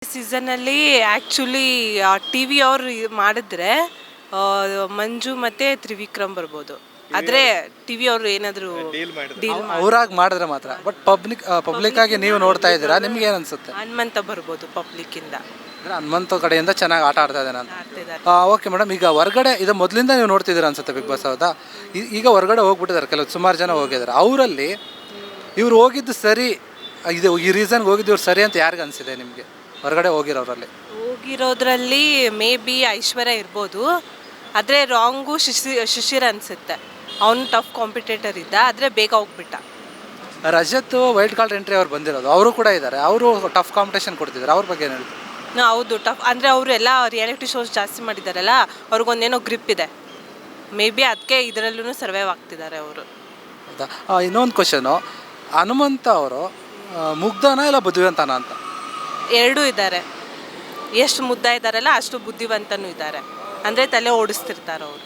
ಸೀಸನಲ್ಲಿ actually T V ಅವ್ರು ಮಾಡಿದ್ರೆ ಮಂಜು ಮತ್ತು ತ್ರಿವಿಕ್ರಮ್ ಬರ್ಬೋದು. ಆದರೆ ಟಿ ವಿ ಅವರು ಏನಾದರೂ ಡೀಲ್ ಅವ್ರಾಗಿ ಮಾಡಿದ್ರೆ ಮಾತ್ರ. ಬಟ್ ಪಬ್ಲಿಕ್ ಆಗಿ ನೀವು ನೋಡ್ತಾ ಇದ್ದೀರಾ, ನಿಮ್ಗೆ ಏನು ಅನ್ಸುತ್ತೆ? ಹನುಮಂತ ಬರ್ಬೋದು ಪಬ್ಲಿಕ್ಕಿಂದ. ಅಂದರೆ ಹನುಮಂತ ಕಡೆಯಿಂದ ಚೆನ್ನಾಗಿ ಆಟ ಆಡ್ತಾ ಇದ್ದಾನೆ ಅಂತ. ಆಡ್ತಿದ್ದಾರೆ. ಓಕೆ ಮೇಡಮ್, ಈಗ ಹೊರಗಡೆ ಇದು ಮೊದಲಿಂದ ನೀವು ನೋಡ್ತಿದ್ದೀರಾ ಅನ್ಸುತ್ತೆ ಬಿಗ್ ಬಾಸ್, ಹೌದಾ? ಈಗ ಹೊರಗಡೆ ಹೋಗ್ಬಿಟ್ಟಿದ್ದಾರೆ, ಕೆಲವು ಸುಮಾರು ಜನ ಹೋಗಿದ್ದಾರೆ. ಅವರಲ್ಲಿ ಇವ್ರು ಹೋಗಿದ್ದು ಸರಿ, ಇದು ಈ ರೀಸನ್ಗೆ ಹೋಗಿದ್ದು ಇವ್ರು ಸರಿ ಅಂತ ಯಾರಿಗೆ ಅನಿಸಿದೆ ನಿಮಗೆ ಹೊರಗಡೆ ಹೋಗಿರೋರಲ್ಲಿ? ಹೋಗಿರೋದ್ರಲ್ಲಿ ಮೇ ಬಿ ಐಶ್ವರ್ಯ ಇರ್ಬೋದು, ಆದರೆ ರಾಂಗು ಶಿಶಿರ್ ಅನಿಸುತ್ತೆ. ಅವನು ಟಫ್ ಕಾಂಪಿಟೇಟರ್ ಇದ್ದ, ಆದರೆ ಬೇಗ ಹೋಗ್ಬಿಟ್ಟ. ರಜತ್ ವೈಲ್ಡ್ ಕಾರ್ಡ್ ಎಂಟ್ರಿ ಅವ್ರು ಬಂದಿರೋದು, ಅವರು ಕೂಡ ಇದ್ದಾರೆ, ಅವರು ಟಫ್ ಕಾಂಪಿಟೇಷನ್ ಕೊಡ್ತಿದ್ದಾರೆ. ಅವ್ರ ಬಗ್ಗೆ ಏನು ಹೇಳ್ತೀವಿ? ಹೌದು, ಟಫ್ ಅಂದರೆ ಅವರು ಎಲ್ಲ ರಿಯಾಲಿಟಿ ಶೋಸ್ ಜಾಸ್ತಿ ಮಾಡಿದ್ದಾರಲ್ಲ, ಅವ್ರಿಗೊಂದೇನೋ ಗ್ರಿಪ್ ಇದೆ. ಮೇ ಬಿ ಅದಕ್ಕೆ ಇದರಲ್ಲೂ ಸರ್ವೈವ್ ಆಗ್ತಿದ್ದಾರೆ ಅವರು. ಹೌದಾ? ಇನ್ನೊಂದು ಕ್ವಶನು, ಹನುಮಂತ ಅವರು ಮುಗ್ಧನ ಇಲ್ಲ ಬುದ್ಧಿವಂತನ ಅಂತ? ಎರಡೂ ಇದ್ದಾರೆ. ಎಷ್ಟು ಮುದ್ದ ಇದ್ದಾರಲ್ಲ ಅಷ್ಟು ಬುದ್ಧಿವಂತನೂ ಇದ್ದಾರೆ. ಅಂದರೆ ತಲೆ ಓಡಿಸ್ತಿರ್ತಾರೆ ಅವರು.